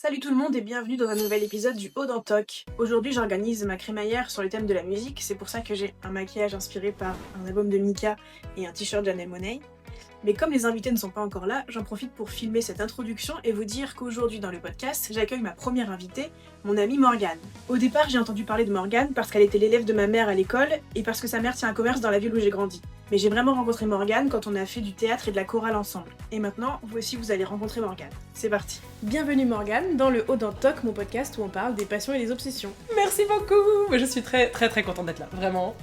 Salut tout le monde et bienvenue dans un nouvel épisode du Haut d'Antoc. Aujourd'hui j'organise ma crémaillère sur le thème de la musique, c'est pour ça que j'ai un maquillage inspiré par un album de Mika et un t-shirt Janelle Monáe. Mais comme les invités ne sont pas encore là, j'en profite pour filmer cette introduction et vous dire qu'aujourd'hui dans le podcast, j'accueille ma première invitée, mon amie Morgane. Au départ j'ai entendu parler de Morgane parce qu'elle était l'élève de ma mère à l'école et parce que sa mère tient un commerce dans la ville où j'ai grandi. Mais j'ai vraiment rencontré Morgane quand on a fait du théâtre et de la chorale ensemble. Et maintenant, vous aussi vous allez rencontrer Morgane. C'est parti. Bienvenue Morgane dans le Haut d'Antoc, mon podcast où on parle des passions et des obsessions. Merci beaucoup. Je suis très contente d'être là, vraiment.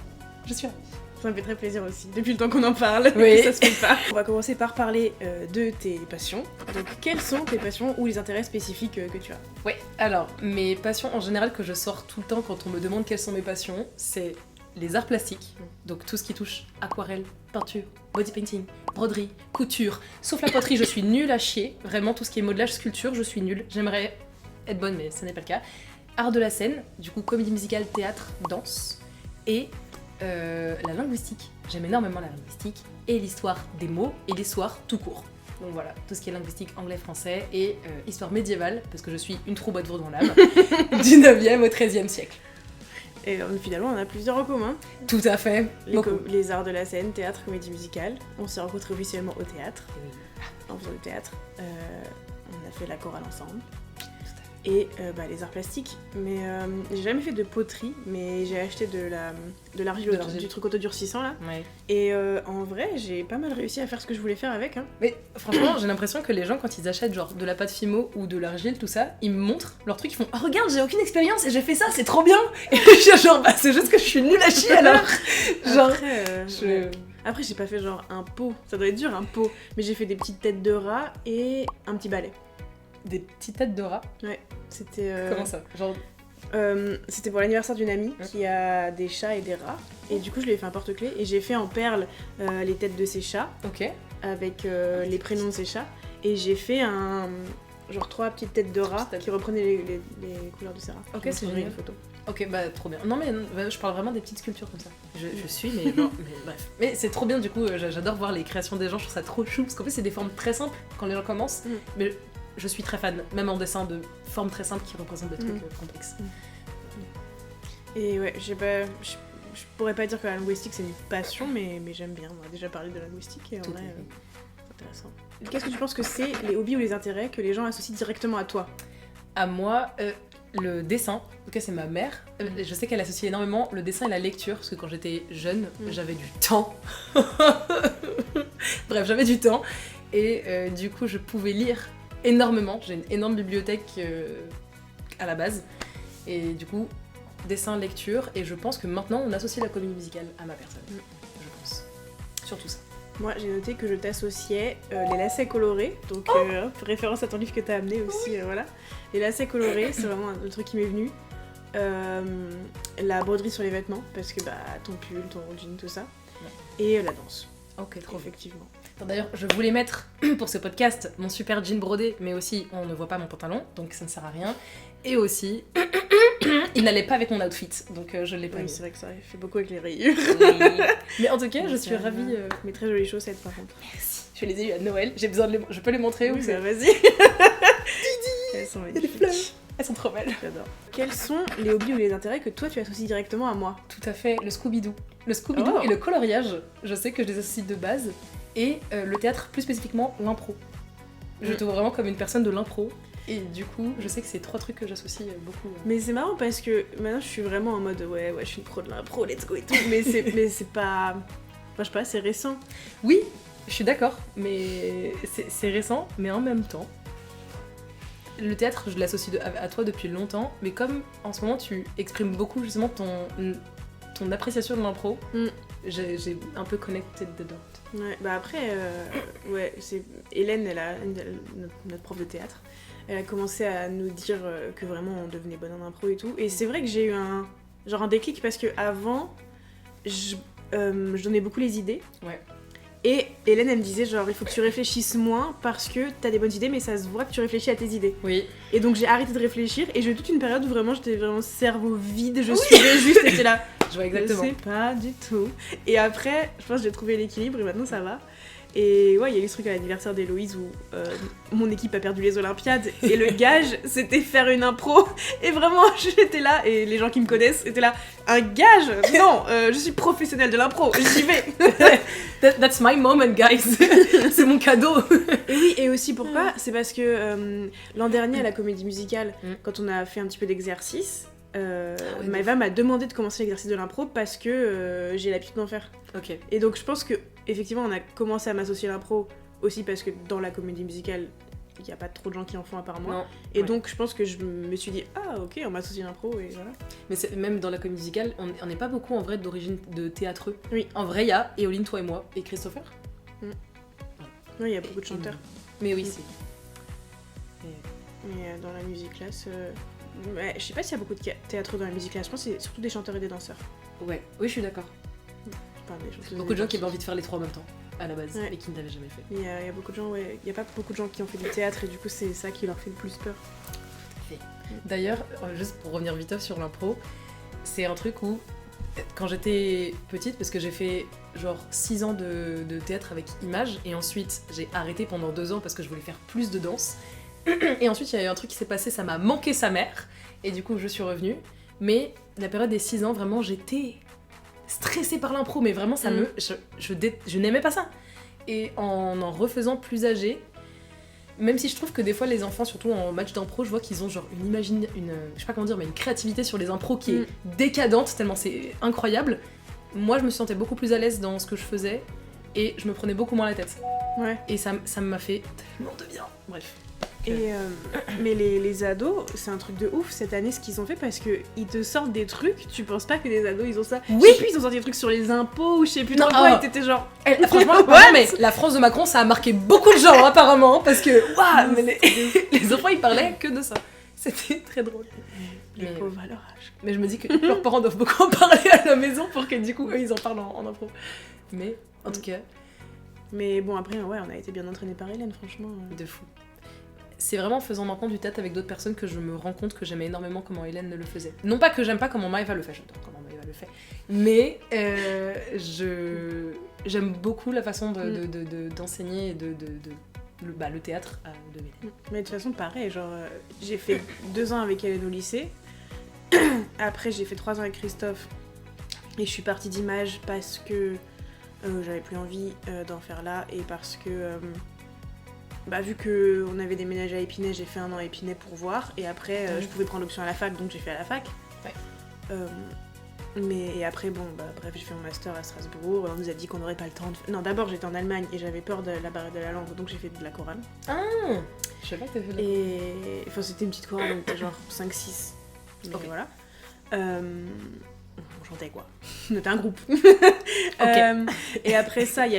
Je suis ravie. Ça me fait très plaisir aussi, depuis le temps qu'on en parle, oui. que ça se fait pas. On va commencer par parler de tes passions. Donc quelles sont tes passions ou les intérêts spécifiques que tu as ? Ouais, alors, mes passions en général que je sors tout le temps quand on me demande quelles sont mes passions, c'est les arts plastiques, donc tout ce qui touche aquarelle, peinture, body painting, broderie, couture. Sauf la poterie, je suis nulle à chier. Vraiment, tout ce qui est modelage, sculpture, je suis nulle. J'aimerais être bonne, mais ce n'est pas le cas. Art de la scène, du coup comédie musicale, théâtre, danse. Et la linguistique. J'aime énormément la linguistique. Et l'histoire des mots et l'histoire tout court. Donc voilà, tout ce qui est linguistique, anglais, français et histoire médiévale, parce que je suis une troubadour dans l'âme, du 9e au 13e siècle. Et finalement, on a plusieurs en commun. Tout à fait. Les arts de la scène, théâtre, comédie musicale. On s'est rencontrés officiellement au théâtre. Oui. En faisant du théâtre. On a fait la chorale ensemble. Et les arts plastiques. Mais j'ai jamais fait de poterie, mais j'ai acheté de l'argile, du truc autodurcissant là. Ouais. Et en vrai, j'ai pas mal réussi à faire ce que je voulais faire avec. Hein. Mais franchement, j'ai l'impression que les gens, quand ils achètent genre de la pâte Fimo ou de l'argile, tout ça, ils me montrent leur truc, ils font « Oh regarde, j'ai aucune expérience et j'ai fait ça, c'est trop bien !» Et je suis genre « Bah c'est juste que je suis nulle à chier alors !» Genre... Après, j'ai pas fait genre un pot, ça doit être dur un pot, mais j'ai fait des petites têtes de rat et un petit balai. Des petites têtes de rat. Ouais, c'était... Comment ça? Genre... c'était pour l'anniversaire d'une amie qui a des chats et des rats. Et du coup, je lui ai fait un porte-clés et j'ai fait en perles les têtes de ses chats. Ok. Avec les prénoms de ses chats. Et j'ai fait genre 3 petites têtes de rats qui reprenaient les couleurs de ses rats. Ok, c'est génial. Une photo. Ok, bah trop bien. Non mais je parle vraiment des petites sculptures comme ça. Je suis, mais bref. Mais c'est trop bien du coup, j'adore voir les créations des gens, je trouve ça trop chou. Parce qu'en fait, c'est des formes très simples quand les gens commencent. Mais je suis très fan, même en dessin, de formes très simples qui représentent des trucs complexes. Et ouais, je pourrais pas dire que la linguistique c'est une passion, mais j'aime bien. On a déjà parlé de linguistique et en vrai, c'est intéressant. Qu'est-ce que tu penses que c'est les hobbies ou les intérêts que les gens associent directement à toi ? À moi, le dessin, en tout cas c'est ma mère. Je sais qu'elle associe énormément le dessin et la lecture, parce que quand j'étais jeune, j'avais du temps. Bref, j'avais du temps. Et du coup, je pouvais lire énormément. J'ai une énorme bibliothèque à la base. Et du coup, dessin, lecture. Et je pense que maintenant, on associe la comédie musicale à ma personne. Je pense. Surtout ça. Moi, j'ai noté que je t'associais les lacets colorés. Donc, référence à ton livre que t'as amené aussi, voilà. Les lacets colorés, c'est vraiment le truc qui m'est venu. La broderie sur les vêtements, parce que ton pull, ton jean, tout ça. Ouais. Et la danse. Ok, trop effectivement. D'ailleurs, je voulais mettre pour ce podcast mon super jean brodé, mais aussi on ne voit pas mon pantalon, donc ça ne sert à rien. Et aussi, il n'allait pas avec mon outfit, donc je l'ai pas mis. C'est vrai que ça fait beaucoup avec les rayures. Oui. Mais en tout cas, je suis ravie. Mes très jolies chaussettes par contre. Merci. Je les ai eues à Noël. J'ai besoin de je peux les montrer ou c'est... Vas-y. Elles sont magnifiques. Il y a des fleurs. Elles sont trop belles. J'adore. Quels sont les hobbies ou les intérêts que toi tu associes directement à moi ? Tout à fait, le Scooby-Doo. Le Scooby-Doo et le coloriage, je sais que je les associe de base. Et le théâtre, plus spécifiquement l'impro. Je te vois vraiment comme une personne de l'impro. Et du coup, je sais que c'est 3 trucs que j'associe beaucoup. Mais c'est marrant parce que maintenant je suis vraiment en mode ouais, je suis une pro de l'impro, let's go et tout. Mais c'est pas... Enfin, je sais pas, c'est récent. Oui, je suis d'accord, mais c'est récent, mais en même temps... Le théâtre, je l'associe à toi depuis longtemps, mais comme en ce moment tu exprimes beaucoup justement ton appréciation de l'impro, j'ai un peu connected the dots. Ouais, après, c'est Hélène, notre prof de théâtre, elle a commencé à nous dire que vraiment on devenait bonne en impro et tout. Et c'est vrai que j'ai eu un déclic parce que avant, je donnais beaucoup les idées. Ouais. Et Hélène, elle me disait genre il faut que tu réfléchisses moins parce que t'as des bonnes idées mais ça se voit que tu réfléchis à tes idées. Oui. Et donc j'ai arrêté de réfléchir et j'ai eu toute une période où vraiment j'étais vraiment cerveau vide, je suivais juste et j'étais là. Je vois exactement. Je sais pas du tout. Et après, je pense que j'ai trouvé l'équilibre et maintenant ça va. Et ouais, il y a eu ce truc à l'anniversaire d'Héloïse où mon équipe a perdu les Olympiades et le gage c'était faire une impro. Et vraiment, j'étais là et les gens qui me connaissent étaient là. Un gage? Non, je suis professionnelle de l'impro, j'y vais. That's my moment, guys. C'est mon cadeau. Et oui, et aussi pourquoi? C'est parce que l'an dernier à la Comédie Musicale, quand on a fait un petit peu d'exercice, Maëva m'a demandé de commencer l'exercice de l'impro parce que j'ai l'habitude d'en faire. Ok. Et donc je pense que effectivement on a commencé à m'associer à l'impro aussi parce que dans la comédie musicale il n'y a pas trop de gens qui en font à part moi. Non. Et donc je pense que je me suis dit ah ok on m'associe à l'impro et voilà. Mais même dans la comédie musicale, on n'est pas beaucoup en vrai d'origine de théâtreux. Oui. En vrai, il y a Éoline, toi et moi, et Christopher. Oui, il y a beaucoup de chanteurs. Mais oui, c'est. Mais dans la musique classe, ouais, je sais pas s'il y a beaucoup de théâtre dans la musique classe, je pense que c'est surtout des chanteurs et des danseurs. Ouais, oui, je suis d'accord. Enfin, des chanteuses et Beaucoup des de gens qui danseuses. avaient envie de faire les trois en même temps, à la base, Ouais. et qui ne l'avaient jamais fait. Il y a beaucoup de gens, ouais, il y a pas beaucoup de gens qui ont fait du théâtre et du coup c'est ça qui leur fait le plus peur. D'ailleurs, juste pour revenir vite sur l'impro, c'est un truc où, quand j'étais petite, parce que j'ai fait genre 6 ans de théâtre avec Image, et ensuite j'ai arrêté pendant 2 ans parce que je voulais faire plus de danse. Et ensuite il y a eu un truc qui s'est passé, ça m'a manqué sa mère, et du coup je suis revenue. Mais la période des 6 ans, vraiment j'étais stressée par l'impro, mais vraiment ça me... Je n'aimais pas ça. Et en refaisant plus âgée, même si je trouve que des fois les enfants, surtout en match d'impro, je vois qu'ils ont genre je sais pas comment dire, mais une créativité sur les impros qui est décadente, tellement c'est incroyable. Moi je me sentais beaucoup plus à l'aise dans ce que je faisais, et je me prenais beaucoup moins la tête. Ouais. Et ça m'a fait tellement de bien. Bref. Et mais les ados, c'est un truc de ouf cette année ce qu'ils ont fait parce que ils te sortent des trucs, tu penses pas que des ados ils ont ça. Oui. Je sais plus, ils ont sorti des trucs sur les impôts ou je sais plus trop Non, quoi, ah. et t'étais genre. Franchement, What pardon, mais la France de Macron, ça a marqué beaucoup de gens apparemment, parce que waouh, mais les enfants ils parlaient que de ça. C'était très drôle. Les Mais- pauvres à leur âge. Mais je me dis que leurs parents doivent beaucoup en parler à la maison pour que du coup eux ils en parlent en impro. Mais en tout cas, Mais bon après ouais on a été bien entraînés par Hélène franchement. de fou. C'est vraiment en faisant maintenant du théâtre avec d'autres personnes que je me rends compte que j'aimais énormément comment Hélène le faisait. Non pas que j'aime pas comment Maëva le fait, j'adore comment Maëva le fait, mais j'aime beaucoup la façon d'enseigner et le théâtre de Hélène. Mais de toute façon pareil, genre j'ai fait 2 ans avec Hélène au lycée, après j'ai fait 3 ans avec Christophe et je suis partie d'Image parce que j'avais plus envie d'en faire là et parce que vu qu'on avait déménagé à Épinay, j'ai fait 1 an à Épinay pour voir et après je pouvais prendre l'option à la fac donc j'ai fait à la fac. Ouais. Mais après bref j'ai fait mon master à Strasbourg, on nous a dit qu'on n'aurait pas le temps de... Non d'abord j'étais en Allemagne et j'avais peur de la barrière de la langue donc j'ai fait de la chorale. Ah, je savais pas que t'avais fait de la Et enfin c'était une petite chorale donc genre 5-6. Mais Ok. voilà. On chantait quoi. On était un groupe. Et après ça il y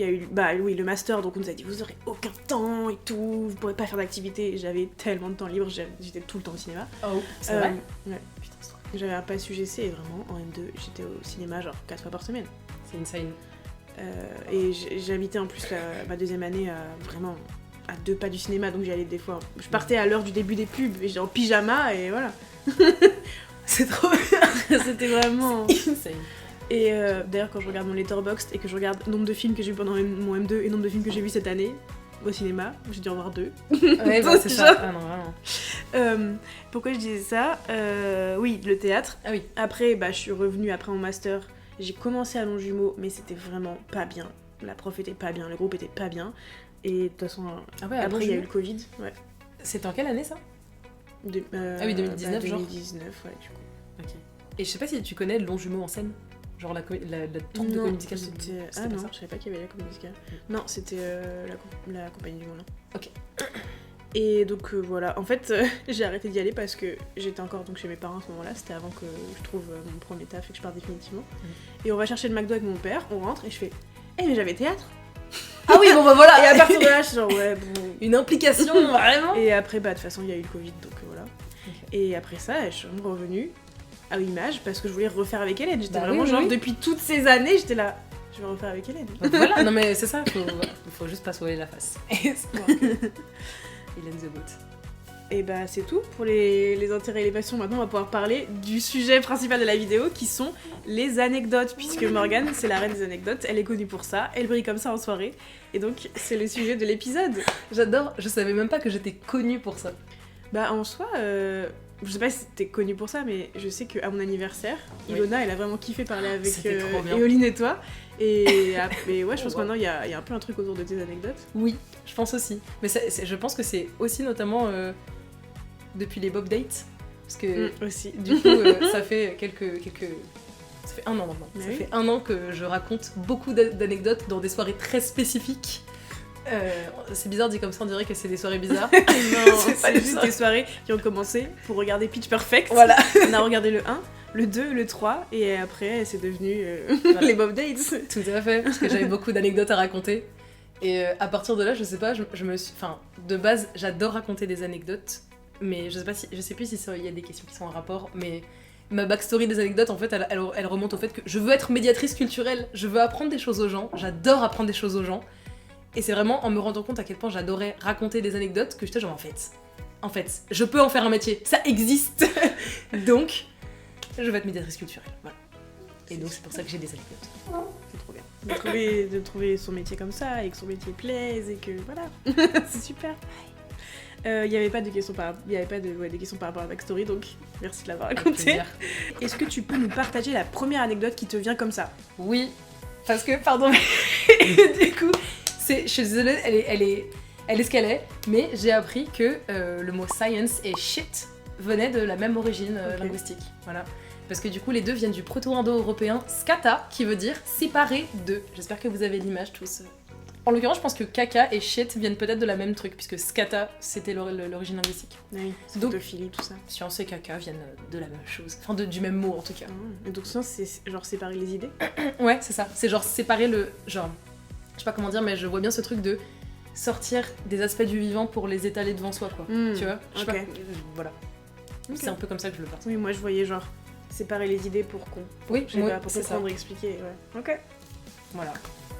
a eu le master donc on nous a dit vous aurez aucun temps et tout, vous pourrez pas faire d'activité. J'avais tellement de temps libre, j'étais tout le temps au cinéma. Oh, c'est vrai. Ouais. Putain, c'est trop. J'avais un pass UGC et vraiment en M2 j'étais au cinéma genre 4 fois par semaine. C'est insane. Et j'habitais en plus ma 2e année vraiment à 2 pas du cinéma donc j'y allais des fois. Je partais à l'heure du début des pubs et j'étais en pyjama et voilà. C'est trop bien. C'était vraiment... Insane. Et d'ailleurs quand je regarde mon Letterboxd et que je regarde le nombre de films que j'ai vu pendant mon M2 et le nombre de films que j'ai vu cette année au cinéma, j'ai dû en voir 2. Ouais, bah, c'est ça. Ah non, vraiment. Pourquoi je disais ça Oui, le théâtre. Ah oui. Après, je suis revenue après mon master. J'ai commencé à Longjumeau, mais c'était vraiment pas bien. La prof était pas bien, le groupe était pas bien. Et de toute façon, Ah ouais, à après il y a eu Longjumeau. le Covid. Ouais. C'était en quelle année ça? Ah oui, 2019, genre. 2019, ouais, du coup. Ok. Et je sais pas si tu connais Longjumeau en scène. Genre la troupe de Non, comédie musicale. c'était... C'était Ah pas non, ça. je savais pas qu'il y avait la comédie musicale. Non, c'était la compagnie du Moulin. Ok. Et donc voilà, en fait j'ai arrêté d'y aller parce que j'étais encore donc chez mes parents à ce moment-là, c'était avant que je trouve mon premier taf et que je parte définitivement. Et on va chercher le McDo avec mon père, on rentre et je fais « Eh mais j'avais théâtre !» Ah oui, bon bah voilà. Et à partir de là, je suis genre « Ouais, bon... » Une implication, vraiment. Et après, de toute façon, il y a eu le Covid, donc voilà. Ok. Et après ça, je suis revenue à Image parce que je voulais refaire avec Hélène. J'étais Bah vraiment oui, genre, oui. depuis toutes ces années, j'étais là, je vais refaire avec Hélène. Donc voilà, non mais c'est ça, faut juste pas se voiler la face. Et c'est bon. Hélène the Boat. Et bah c'est tout pour les intérêts et les passions. Maintenant on va pouvoir parler du sujet principal de la vidéo qui sont les anecdotes, puisque Morgane c'est la reine des anecdotes, elle est connue pour ça, elle brille comme ça en soirée, et donc c'est le sujet de l'épisode. J'adore, je savais même pas que j'étais connue pour ça. Bah en soi, je sais pas si t'es connue pour ça, mais je sais qu'à mon anniversaire, Oui. Ilona elle a vraiment kiffé parler avec C'était trop bien. Éoline et toi, et ouais je pense que maintenant il y a un peu un truc autour de tes anecdotes. Oui, je pense aussi. Mais je pense que c'est aussi notamment depuis les Bob Dates. Parce que Aussi. du coup, ça fait ça fait 1 an maintenant. Mais Ça oui. fait 1 an que je raconte beaucoup d'anecdotes dans des soirées très spécifiques. C'est bizarre dit comme ça, on dirait que c'est des soirées bizarres. Non, C'est pas c'est les juste soirées. des soirées qui ont commencé pour regarder Pitch Perfect. Voilà. On a regardé le 1, le 2, le 3, et après c'est devenu Voilà. les Bob Dates. Tout à fait, parce que j'avais beaucoup d'anecdotes à raconter. Et à partir de là, je sais pas, je me suis... Enfin, de base, j'adore raconter des anecdotes, mais je sais plus si il y a des questions qui sont en rapport, mais ma backstory des anecdotes, en fait, elle remonte au fait que je veux être médiatrice culturelle, je veux apprendre des choses aux gens, j'adore apprendre des choses aux gens, et c'est vraiment en me rendant compte à quel point j'adorais raconter des anecdotes que j'étais genre, en fait, je peux en faire un métier, ça existe. Donc, je veux être médiatrice culturelle, voilà. Et donc c'est pour ça que j'ai des anecdotes. C'est trop bien. De trouver son métier comme ça, et que son métier plaise, et que voilà, c'est super. Il n'y avait pas de questions par rapport à la backstory, donc merci de l'avoir Avec raconté. plaisir. Est-ce que tu peux nous partager la première anecdote qui te vient comme ça? Oui, parce que, pardon, mais du coup, je suis désolée, elle est ce qu'elle est, mais j'ai appris que le mot science et shit venaient de la même origine Ok. linguistique. Voilà. Parce que du coup, les deux viennent du proto-indo-européen scata, qui veut dire séparer de. J'espère que vous avez l'image tous. En l'occurrence, je pense que caca et shit viennent peut-être de la même truc, puisque scata, c'était l'origine linguistique. Oui, Donc- scatophilie, tout ça. Science et caca viennent de la même chose. Enfin, du même mot, en tout cas. Et donc ça, c'est genre séparer les idées. Ouais, c'est ça. C'est genre séparer le. Genre. Je sais pas comment dire, mais je vois bien ce truc de sortir des aspects du vivant pour les étaler devant soi, quoi. Tu vois Je sais ok. pas. Voilà. C'est un peu comme ça que je le pense. Oui, moi je voyais genre séparer les idées pour Oui, je sais moi, pas, pour c'est ça. comprendre et expliquer. Ouais. Ok. Voilà.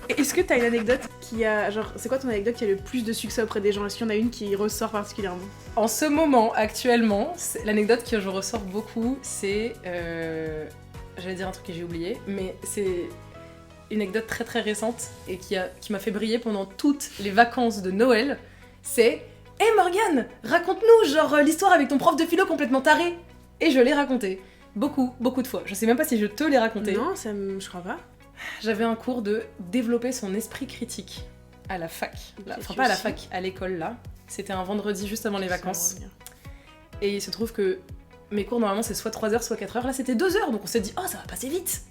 Et est-ce que t'as une anecdote qui a. Genre, c'est quoi ton anecdote qui a le plus de succès auprès des gens? Est-ce qu'il y en a une qui ressort particulièrement? En ce moment, actuellement, l'anecdote que je ressors beaucoup, c'est. J'allais dire un truc que j'ai oublié, mais c'est une anecdote très très récente et qui m'a fait briller pendant toutes les vacances de Noël. C'est Hé Morgane, raconte-nous genre l'histoire avec ton prof de philo complètement taré. Et je l'ai raconté. Beaucoup de fois. Je sais même pas si je te l'ai raconté. Non, je crois pas. J'avais un cours de développer son esprit critique à la fac. Là. Ok, Enfin, tu pas à la aussi. fac, à l'école là. C'était un vendredi juste avant les Ça va vacances. revenir. Et il se trouve que mes cours normalement c'est soit 3 heures, soit 4 heures. Là c'était 2 heures, donc on s'est dit, oh ça va passer vite.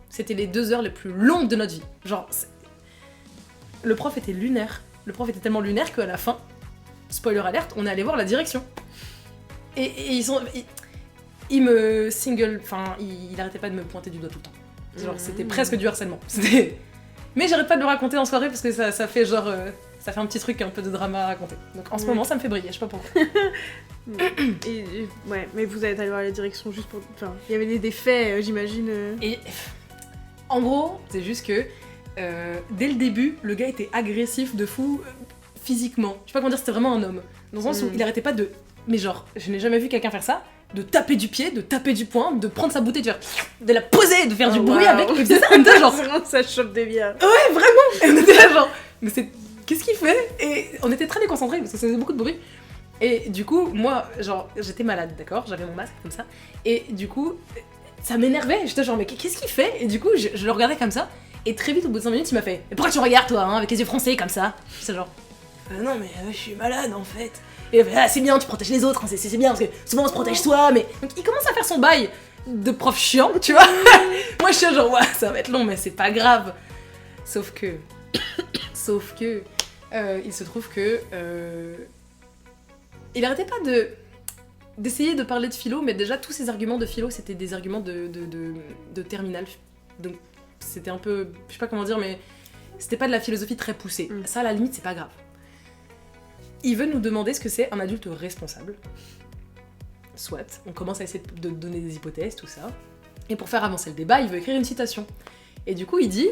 C'était les 2 heures les plus longues de notre vie. Genre, le prof était lunaire. Le prof était tellement lunaire qu'à la fin, spoiler alerte, on est allé voir la direction. Et il me single, enfin, il arrêtait pas de me pointer du doigt tout le temps. Genre, c'était presque du harcèlement. Mais j'arrête pas de le raconter en soirée parce que ça fait genre. Ça fait un petit truc, un peu de drama à raconter. Donc en ce moment, ça me fait briller, je sais pas pourquoi. Ouais, mais vous êtes allé voir la direction juste pour. Enfin, il y avait des faits, j'imagine. Et en gros, c'est juste que dès le début, le gars était agressif de fou physiquement. Je sais pas comment dire, c'était vraiment un homme. Dans le sens où il arrêtait pas de. Mais genre, je n'ai jamais vu quelqu'un faire ça. De taper du pied, de taper du poing, de prendre sa bouteille, de la poser, de faire du bruit wow. avec. Il faisait ça, on était là, genre. Vraiment, ça chope des bières. Ouais, vraiment. Et on était là, genre. Mais c'est. Qu'est-ce qu'il fait? Et on était très déconcentrés parce que ça faisait beaucoup de bruit. Et du coup, moi, genre, j'étais malade, d'accord? J'avais mon masque comme ça. Et du coup, ça m'énervait. J'étais genre, mais qu'est-ce qu'il fait? Et du coup, je le regardais comme ça. Et très vite, au bout de 5 minutes, il m'a fait, mais pourquoi tu regardes, toi, hein, avec les yeux français comme ça? C'est genre, non, mais je suis malade en fait. Et il fait, ah, c'est bien, tu protèges les autres, hein, c'est bien, parce que souvent on se protège soi, mais. Donc il commence à faire son bail de prof chiant, tu vois. Moi, je suis genre, ouais, ça va être long, mais c'est pas grave. Sauf que. Il se trouve que. Il arrêtait pas d'essayer de parler de philo, mais déjà tous ces arguments de philo, c'était des arguments de terminale. Donc c'était un peu. Je sais pas comment dire, mais c'était pas de la philosophie très poussée. Ça, à la limite, c'est pas grave. Il veut nous demander ce que c'est un adulte responsable. Soit, on commence à essayer de donner des hypothèses, tout ça. Et pour faire avancer le débat, il veut écrire une citation. Et du coup, il dit...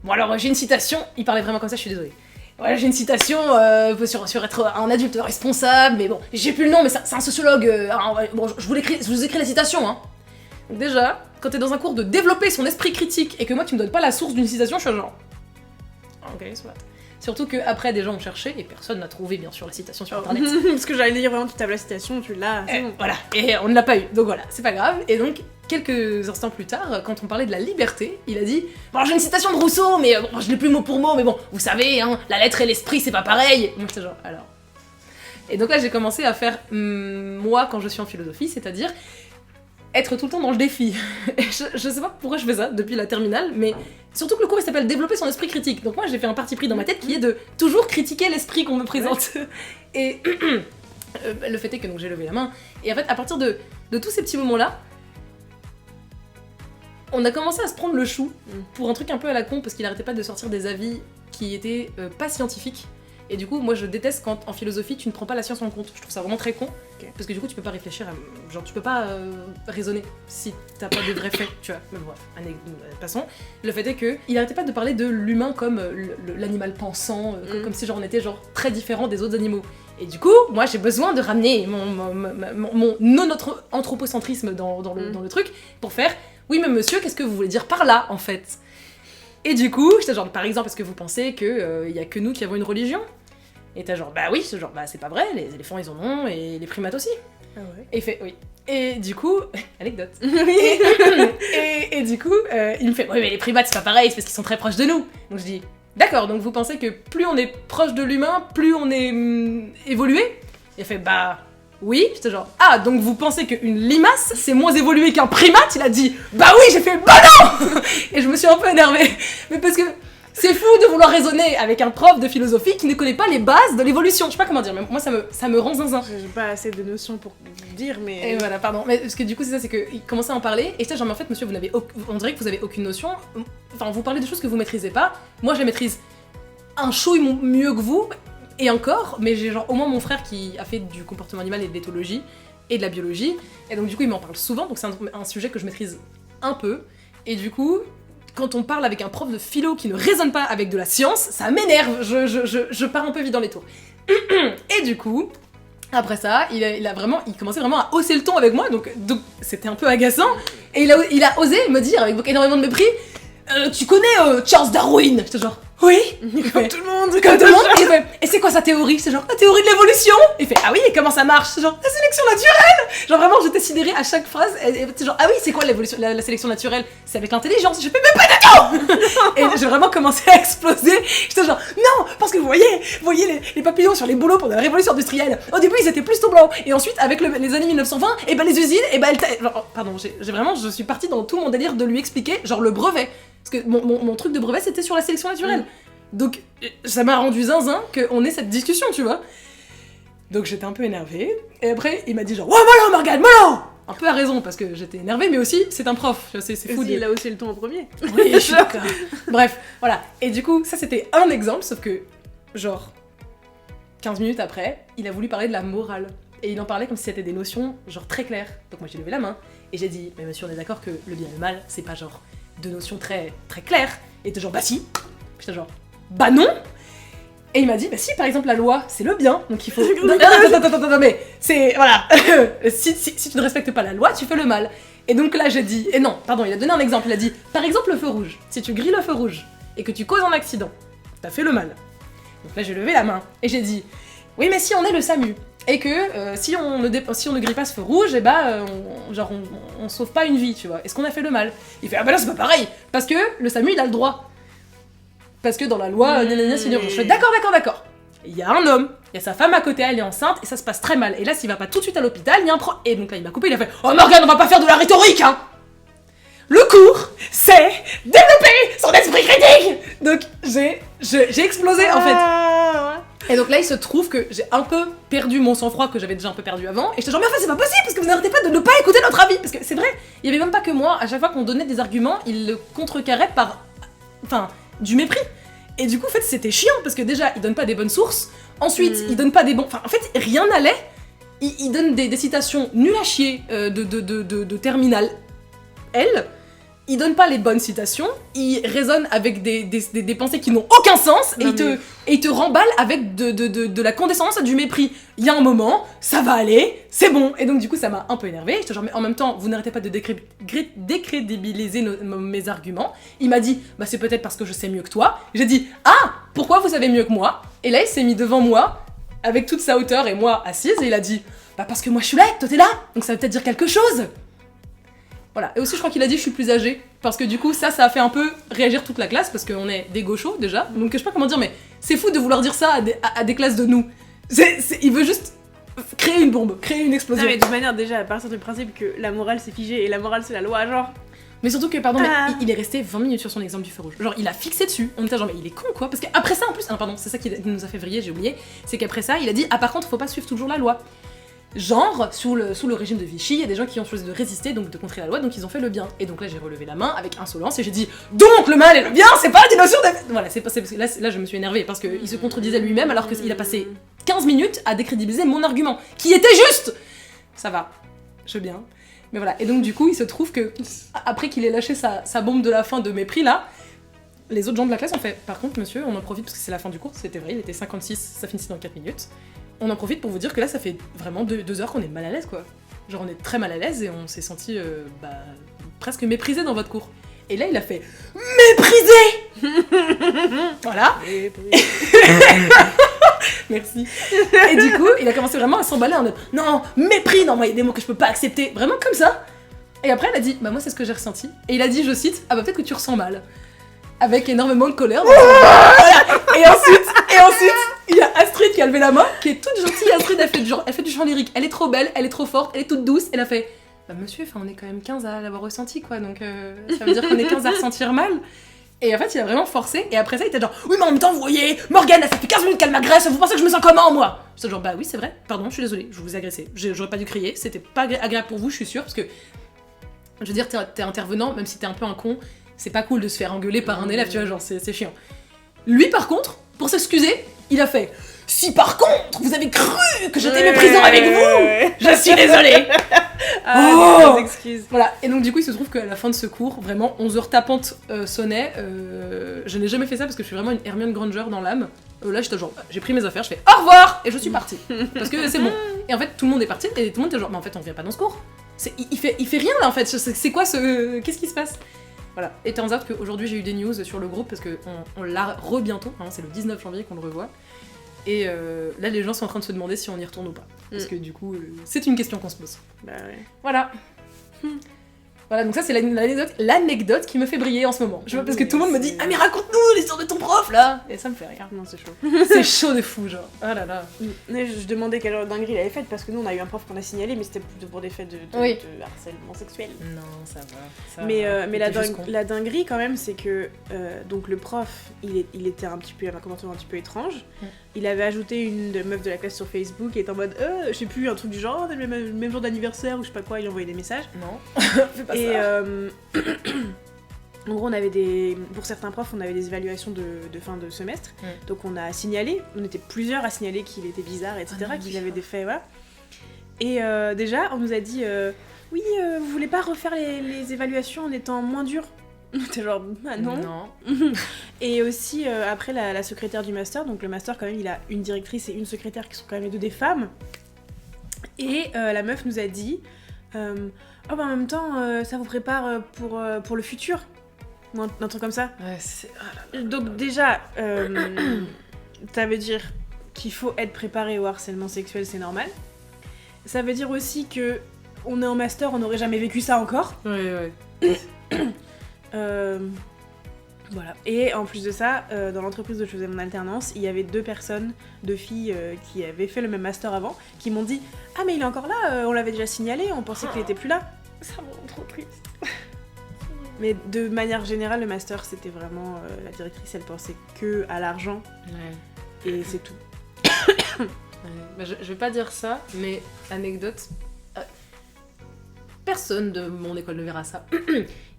Bon alors, j'ai une citation, il parlait vraiment comme ça, je suis désolée. voilà, j'ai une citation sur être un adulte responsable, mais bon, j'ai plus le nom, mais c'est un sociologue. Bon, je vous écris la citation, hein. Donc déjà, quand t'es dans un cours de développer son esprit critique et que moi tu me donnes pas la source d'une citation, je suis genre. Ok, soit. Surtout qu'après, des gens ont cherché et personne n'a trouvé, bien sûr, la citation sur internet. Parce que j'allais dire vraiment, tu tapes la citation, tu l'as. Bon. Voilà, et on ne l'a pas eu, donc voilà, c'est pas grave. Et donc, quelques instants plus tard, quand on parlait de la liberté, il a dit « Bon, j'ai une citation de Rousseau, mais bon, je l'ai plus mot pour mot, mais bon, vous savez, hein, la lettre et l'esprit, c'est pas pareil !» Moi, j'étais genre, alors... Et donc là, j'ai commencé à faire moi quand je suis en philosophie, c'est-à-dire être tout le temps dans le défi. Et je sais pas pourquoi je fais ça depuis la terminale, mais surtout que le cours il s'appelle développer son esprit critique. Donc moi j'ai fait un parti pris dans ma tête qui est de toujours critiquer l'esprit qu'on me présente. Et le fait est que donc j'ai levé la main. Et en fait à partir de tous ces petits moments là, on a commencé à se prendre le chou pour un truc un peu à la con parce qu'il arrêtait pas de sortir des avis qui étaient pas scientifiques. Et du coup, moi je déteste quand en philosophie tu ne prends pas la science en compte. Je trouve ça vraiment très con. Parce que du coup, tu peux pas réfléchir, genre tu peux pas raisonner si t'as pas de vrais faits, tu vois. Mais bref, passons. Le fait est que il arrêtait pas de parler de l'humain comme l'animal pensant, comme si genre on était genre très différent des autres animaux. Et du coup, moi j'ai besoin de ramener mon non-anthropocentrisme dans le truc pour faire oui, mais monsieur, qu'est-ce que vous voulez dire par là en fait? Et du coup, j'étais genre, par exemple, est-ce que vous pensez qu'il y a que nous qui avons une religion? Et t'as genre, bah oui, genre, bah c'est pas vrai, les éléphants ils en ont, et les primates aussi. Ah ouais. Et il fait, oui. Et du coup, anecdote. Oui. et du coup, il me fait, oui mais les primates c'est pas pareil, c'est parce qu'ils sont très proches de nous. Donc je dis, d'accord, donc vous pensez que plus on est proche de l'humain, plus on est évolué? Et il fait, bah... Oui, j'étais genre, ah, donc vous pensez qu'une limace, c'est moins évolué qu'un primate? Il a dit, bah oui, j'ai fait, bah non. Et je me suis un peu énervée. Mais parce que c'est fou de vouloir raisonner avec un prof de philosophie qui ne connaît pas les bases de l'évolution. Je sais pas comment dire, mais moi ça me rend zinzin. J'ai pas assez de notions pour dire, mais... Et voilà, pardon. Mais parce que du coup, c'est ça, c'est qu'il commençait à en parler, et j'étais genre, mais en fait, monsieur, on dirait que vous avez aucune notion. Enfin, vous parlez de choses que vous maîtrisez pas. Moi, je les maîtrise un chouille mieux que vous. Et encore, mais j'ai genre au moins mon frère qui a fait du comportement animal et de l'éthologie et de la biologie, et donc du coup il m'en parle souvent, donc c'est un sujet que je maîtrise un peu, et du coup, quand on parle avec un prof de philo qui ne raisonne pas avec de la science, ça m'énerve, je pars un peu vite dans les tours. Et du coup, après ça, il commençait vraiment à hausser le ton avec moi, donc c'était un peu agaçant, et il a osé me dire avec énormément de mépris, tu connais Charles Darwin? J'étais genre, oui, comme tout le monde, comme tout le monde. Et il fait, et c'est quoi sa théorie? C'est genre la théorie de l'évolution. Il fait, ah oui, et comment ça marche? C'est genre la sélection naturelle. Genre vraiment, j'étais sidérée à chaque phrase. Et c'est genre, ah oui, c'est quoi l'évolution, la sélection naturelle? C'est avec l'intelligence. Je fais, mais pas du tout. Et j'ai vraiment commencé à exploser. J'étais genre, non, parce que vous voyez les papillons sur les boulots pendant la révolution industrielle. Au début, ils étaient plus tout blancs. Et ensuite, avec les années 1920, et ben les usines, et ben pardon, je suis partie dans tout mon délire de lui expliquer, genre le brevet. Parce que mon truc de brevet, c'était sur la sélection naturelle. Donc, ça m'a rendu zinzin qu'on ait cette discussion, tu vois. Donc, j'étais un peu énervée. Et après, il m'a dit genre, ouais, mollo, Morgane, mollo! Un peu à raison, parce que j'étais énervée, mais aussi, c'est un prof. C'est fou. Il a haussé le ton en premier. Oui, je suis d'accord. Bref, voilà. Et du coup, ça, c'était un exemple, sauf que, genre, 15 minutes après, il a voulu parler de la morale. Et il en parlait comme si c'était des notions, genre, très claires. Donc, moi, j'ai levé la main, et j'ai dit, mais monsieur, on est d'accord que le bien et le mal, c'est pas genre de notions très, très claires. Et il était genre, bah si. J'étais genre, bah non. Et il m'a dit, bah si, par exemple, la loi, c'est le bien, donc il faut... non, mais c'est... Voilà. si tu ne respectes pas la loi, tu fais le mal. Et donc là, j'ai dit... Et non, pardon, il a donné un exemple. Il a dit, par exemple, le feu rouge. Si tu grilles le feu rouge et que tu causes un accident, t'as fait le mal. Donc là, j'ai levé la main et j'ai dit, oui, mais si on est le SAMU, et que si on ne grille pas ce feu rouge, et bah, on sauve pas une vie, tu vois. Est-ce qu'on a fait le mal? Il fait, ah bah là, c'est pas pareil, parce que le SAMU, il a le droit. Parce que dans la loi, c'est une urgence. Je fais d'accord. Il y a un homme, il y a sa femme à côté, elle est enceinte, et ça se passe très mal. Et là, s'il va pas tout de suite à l'hôpital, il y a un pro... Et donc là, il m'a coupé, il a fait, oh Morgane, on va pas faire de la rhétorique, hein. Le cours, c'est développer son esprit critique. Donc, j'ai explosé, en fait. Et donc là, il se trouve que j'ai un peu perdu mon sang-froid que j'avais déjà un peu perdu avant. Et j'étais genre, mais enfin, c'est pas possible, parce que vous n'arrêtez pas de ne pas écouter notre avis. Parce que c'est vrai, il y avait même pas que moi, à chaque fois qu'on donnait des arguments, il le contrecarrait par... Enfin, du mépris. Et du coup, en fait, c'était chiant, parce que déjà, il donne pas des bonnes sources. Ensuite, il donne pas des bons... Enfin, en fait, rien n'allait. Il donne des citations nulles à chier de terminale L. il donne pas les bonnes citations, il raisonne avec des pensées qui n'ont aucun sens, et il te remballe avec de la condescendance et du mépris. Il y a un moment, ça va aller, c'est bon. Et donc du coup ça m'a un peu énervée, j'étais genre mais en même temps vous n'arrêtez pas de décrédibiliser mes arguments. Il m'a dit bah c'est peut-être parce que je sais mieux que toi. J'ai dit ah pourquoi vous savez mieux que moi? Et là il s'est mis devant moi avec toute sa hauteur et moi assise et il a dit bah parce que moi je suis là, toi t'es là, donc ça veut peut-être dire quelque chose. Voilà, et aussi je crois qu'il a dit je suis plus âgée, parce que du coup ça a fait un peu réagir toute la classe, parce qu'on est des gauchos déjà, donc je sais pas comment dire, mais c'est fou de vouloir dire ça à des classes de nous. Il veut juste créer une bombe, créer une explosion. Non mais de toute manière déjà, à partir du principe que la morale c'est figé, et la morale c'est la loi, genre... Mais surtout que, pardon, mais il est resté 20 minutes sur son exemple du feu rouge. Genre, il a fixé dessus. On était genre, mais il est con quoi. Parce qu'après ça, en plus, pardon, c'est ça qui nous a fait vriller, j'ai oublié. C'est qu'après ça, il a dit, ah par contre, faut pas suivre toujours la loi. Genre, sous le régime de Vichy, il y a des gens qui ont choisi de résister, donc de contrer la loi, donc ils ont fait le bien. Et donc là, j'ai relevé la main avec insolence et j'ai dit donc le mal et le bien, c'est pas des notions de... Voilà, là, je me suis énervée parce qu'il se contredisait lui-même alors qu'il a passé 15 minutes à décrédibiliser mon argument, qui était juste. Ça va, je veux bien. Mais voilà, et donc du coup, il se trouve que, après qu'il ait lâché sa bombe de la fin de mépris là, les autres gens de la classe ont fait par contre, monsieur, on en profite parce que c'est la fin du cours, c'était vrai, il était 56, ça finissait dans 4 minutes. On en profite pour vous dire que là, ça fait vraiment 2 heures qu'on est mal à l'aise, quoi. Genre, on est très mal à l'aise et on s'est senti presque méprisé dans votre cours. Et là, il a fait méprisé. Voilà. Merci. Et du coup, il a commencé vraiment à s'emballer en mode non, mépris, non, moi, il y a des mots que je peux pas accepter. Vraiment comme ça. Et après, elle a dit bah, moi, c'est ce que j'ai ressenti. Et il a dit, je cite, ah bah, peut-être que tu ressens mal. Avec énormément de colère. Voilà. Et ensuite, il y a Astrid qui a levé la main, qui est toute gentille. Astrid, elle fait du chant lyrique. Elle est trop belle, elle est trop forte, elle est toute douce. Elle a fait bah monsieur, on est quand même 15 à l'avoir ressenti, quoi. Donc ça veut dire qu'on est 15 à ressentir mal. Et en fait, il a vraiment forcé. Et après ça, il était genre oui, mais en même temps, vous voyez, Morgane, ça fait 15 minutes qu'elle m'agresse. Vous pensez que je me sens comment, moi? J'étais genre bah oui, c'est vrai. Pardon, je suis désolée, je vous ai agressé. J'aurais pas dû crier. C'était pas agréable pour vous, je suis sûre, parce que je veux dire, t'es intervenant, même si t'es un peu un con. C'est pas cool de se faire engueuler par un élève, tu vois, genre c'est chiant. Lui par contre, pour s'excuser, il a fait si par contre vous avez cru que j'étais méprisant avec vous, je suis désolée. Ah, excuses. Voilà, et donc du coup il se trouve qu'à la fin de ce cours, vraiment 11h tapantes sonnaient, je n'ai jamais fait ça parce que je suis vraiment une Hermione Granger dans l'âme. Là j'étais genre, j'ai pris mes affaires, je fais au revoir et je suis partie. Parce que c'est bon. Et en fait tout le monde est parti et tout le monde était genre mais en fait on vient pas dans ce cours. Il fait rien là en fait, c'est quoi ce... Qu'est-ce qui se passe? Voilà, et turns out qu'aujourd'hui j'ai eu des news sur le groupe parce qu'on l'a bientôt, hein, c'est le 19 janvier qu'on le revoit. Et là les gens sont en train de se demander si on y retourne ou pas. Parce que du coup, c'est une question qu'on se pose. Bah ouais. Voilà. Voilà, donc ça c'est l'anecdote qui me fait briller en ce moment. Parce que tout le monde me dit ah mais raconte-nous l'histoire de ton prof là. Et ça me fait rire. Non, c'est chaud. C'est chaud de fou, genre. Oh là là. Mais je demandais quelle genre de dinguerie il avait faite parce que nous on a eu un prof qu'on a signalé, mais c'était plutôt pour des faits de harcèlement sexuel. Non, ça va. Mais la dinguerie quand même, c'est que donc le prof, il était un petit peu, un comportement un petit peu étrange. Il avait ajouté une meuf de la classe sur Facebook et était en mode je sais plus, un truc du genre, le même jour d'anniversaire ou je sais pas quoi, il envoyait des messages. Non, fais pas et ça. en gros, pour certains profs, on avait des évaluations de fin de semestre, donc on a signalé, on était plusieurs à signaler qu'il était bizarre, etc., qu'il avait des faits, voilà. Et déjà, on nous a dit oui, vous voulez pas refaire les évaluations en étant moins dur? T'es genre bah non. Et aussi après la secrétaire du master, donc le master quand même il a une directrice et une secrétaire qui sont quand même les deux des femmes. Et la meuf nous a dit oh bah en même temps ça vous prépare pour le futur, ou un truc comme ça. Ouais, c'est... Donc déjà ça veut dire qu'il faut être préparé au harcèlement sexuel, c'est normal. Ça veut dire aussi que on est en master, on n'aurait jamais vécu ça encore. Ouais. Voilà. Et en plus de ça, dans l'entreprise où je faisais mon alternance, il y avait 2 filles qui avaient fait le même master avant, qui m'ont dit « Ah mais il est encore là, on l'avait déjà signalé, on pensait qu'il était plus là. » Ça me rend trop triste. Mais de manière générale, le master, c'était vraiment... la directrice, elle pensait que à l'argent. Ouais. Et c'est tout. Ouais. Bah, je vais pas dire ça, mais anecdote... Personne de mon école ne verra ça.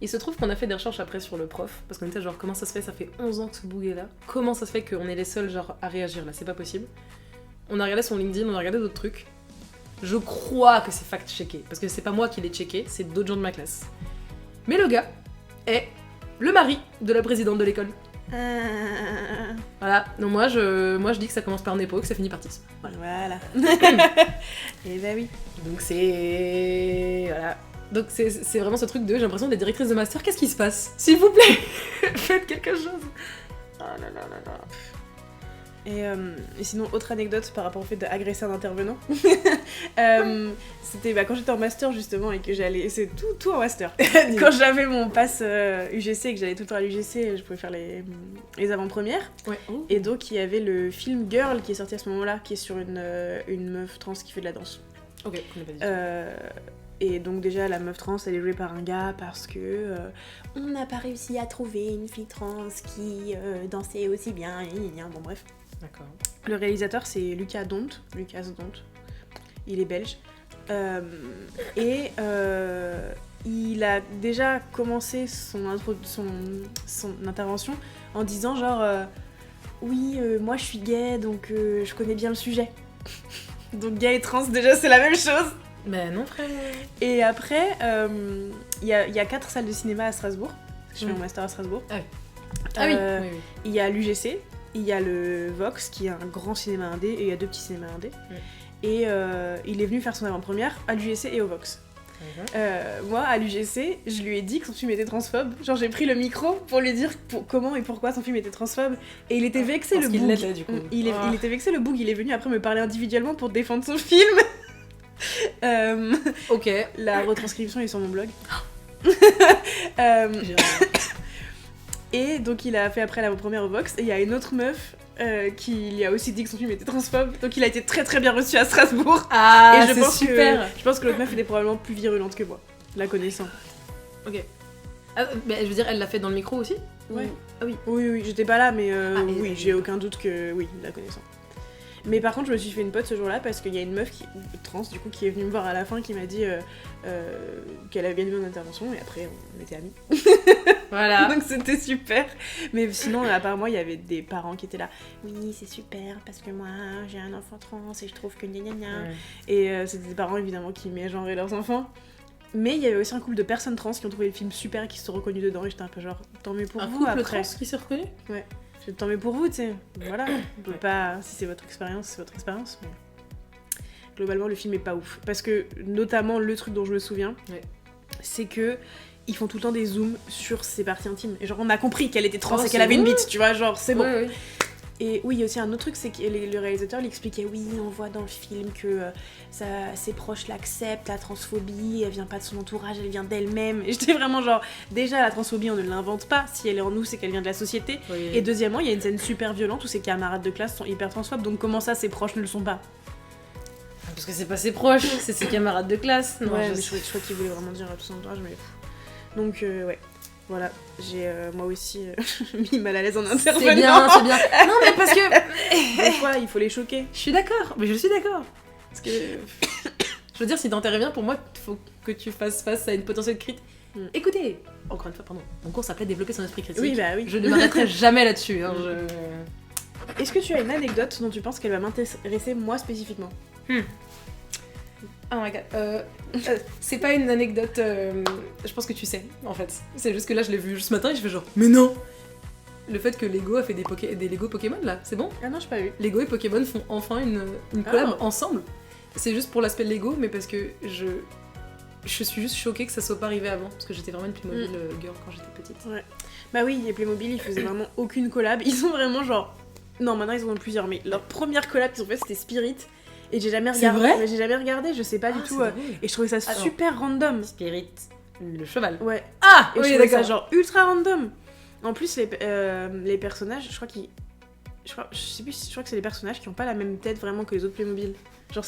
Il se trouve qu'on a fait des recherches après sur le prof, parce qu'on était genre comment ça se fait, ça fait 11 ans que ce bouc est là. Comment ça se fait qu'on est les seuls genre à réagir là, c'est pas possible. On a regardé son LinkedIn, on a regardé d'autres trucs. Je crois que c'est fact-checké, parce que c'est pas moi qui l'ai checké, c'est d'autres gens de ma classe. Mais le gars est le mari de la présidente de l'école. Voilà, donc moi je dis que ça commence par Nepo et que ça finit par Tis. Voilà. Et bah oui. Donc c'est... Voilà. Donc c'est vraiment ce truc de, j'ai l'impression d'être directrice de master, qu'est-ce qui se passe? S'il vous plaît, faites quelque chose. Oh là là là là. Et sinon, autre anecdote par rapport au fait d'agresser un intervenant. C'était quand j'étais en master justement et que j'allais... C'est tout en master. Quand j'avais mon pass UGC et que j'allais tout le temps à l'UGC, je pouvais faire les avant-premières. Ouais. Et donc il y avait le film Girl qui est sorti à ce moment-là, qui est sur une meuf trans qui fait de la danse. Ok, on n'a pas dit tout. Et donc déjà la meuf trans elle est jouée par un gars parce que on n'a pas réussi à trouver une fille trans qui dansait aussi bien, bon bref. D'accord. Le réalisateur c'est Lucas Dont, il est belge. Il a déjà commencé son intervention en disant genre oui moi je suis gay donc je connais bien le sujet. Donc gay et trans déjà c'est la même chose. Ben non frère. Et après il y a 4 salles de cinéma à Strasbourg, parce que je fais mon master à Strasbourg. Ah oui. Ah oui. Oui. Il y a l'UGC, il y a le Vox qui est un grand cinéma indé et il y a 2 petits cinémas indés. Et il est venu faire son avant-première à l'UGC et au Vox. Moi, à l'UGC, je lui ai dit que son film était transphobe. Genre, j'ai pris le micro pour lui dire comment et pourquoi son film était transphobe. Et il était vexé, le boug. L'était, du coup. Il était vexé, le boug. Il est venu après me parler individuellement pour défendre son film. Ok. La retranscription est sur mon blog. Et donc, il a fait après l'avant-première au Vox. Et il y a une autre meuf qui lui a aussi dit que son film était transphobe, donc il a été très très bien reçu à Strasbourg. Ah, et c'est super. Je pense que l'autre meuf était probablement plus virulente que moi, la connaissant. Ok. Ah, mais je veux dire, elle l'a fait dans le micro aussi? Ouais. Ah oui. Oui, j'étais pas là, mais oui, j'ai oui. aucun doute que oui, la connaissant. Mais par contre, je me suis fait une pote ce jour-là parce qu'il y a une meuf trans du coup qui est venue me voir à la fin qui m'a dit qu'elle avait bien vu mon intervention et après on était amis. Voilà. Donc c'était super. Mais sinon, à part moi, il y avait des parents qui étaient là. Oui, c'est super parce que moi j'ai un enfant trans et je trouve que gna gna gna. Ouais. Et c'était des parents évidemment qui mégenraient leurs enfants. Mais il y avait aussi un couple de personnes trans qui ont trouvé le film super et qui se sont reconnus dedans et j'étais un peu genre tant mieux pour vous. Un couple après. trans qui s'est reconnu? Ouais. Tant mieux pour vous, tu sais. Voilà. On peut pas. Si c'est votre expérience, c'est votre expérience. Mais globalement, le film est pas ouf. Parce que, notamment, le truc dont je me souviens, c'est que ils font tout le temps des zooms sur ses parties intimes. Et genre, on a compris qu'elle était trans et qu'elle avait une bite, tu vois, genre, c'est bon. Ouais. Et oui, il y a aussi un autre truc, c'est que le réalisateur il expliquait, oui, on voit dans le film que ses proches l'acceptent, la transphobie, elle vient pas de son entourage, elle vient d'elle-même. Et j'étais vraiment genre, déjà la transphobie on ne l'invente pas, si elle est en nous c'est qu'elle vient de la société. Oui. Et deuxièmement, il y a une scène super violente où ses camarades de classe sont hyper transphobes, donc comment ça ses proches ne le sont pas? Parce que c'est pas ses proches, c'est ses camarades de classe. Non, ouais, mais je crois qu'il voulait vraiment dire tout son entourage, mais... Donc ouais. Voilà, j'ai moi aussi mis mal à l'aise en intervenant. C'est bien. Non mais parce que... Des fois, il faut les choquer. Je suis d'accord. Parce que... je veux dire, si t'interviens, pour moi, il faut que tu fasses face à une potentielle critique. Écoutez, encore une fois, pardon, mon cours s'appelait développer son esprit critique. Oui, bah oui. Je ne m'arrêterai jamais là-dessus. Hein, Est-ce que tu as une anecdote dont tu penses qu'elle va m'intéresser moi spécifiquement? Oh my god. C'est pas une anecdote, je pense que tu sais, en fait. C'est juste que là, je l'ai vu ce matin et je fais genre, mais non! Le fait que Lego a fait des Lego Pokémon, là, c'est bon? Ah non, j'ai pas vu. Lego et Pokémon font enfin une collab ensemble. C'est juste pour l'aspect Lego, mais parce que je suis juste choquée que ça soit pas arrivé avant, parce que j'étais vraiment une Playmobil girl quand j'étais petite. Ouais. Bah oui, les Playmobil, ils faisaient vraiment aucune collab. Ils sont vraiment genre... Non, maintenant ils en ont plusieurs, mais leur première collab qu'ils ont fait, c'était Spirit. Et j'ai jamais regardé. C'est vrai? Mais j'ai jamais regardé, je sais pas du tout. Et je trouvais ça super random. Spirit, le cheval. Ouais. Ah et oui, je trouvais d'accord. ça genre ultra random. En plus, les personnages, je crois que c'est les personnages qui ont pas la même tête vraiment que les autres Playmobil. Genre,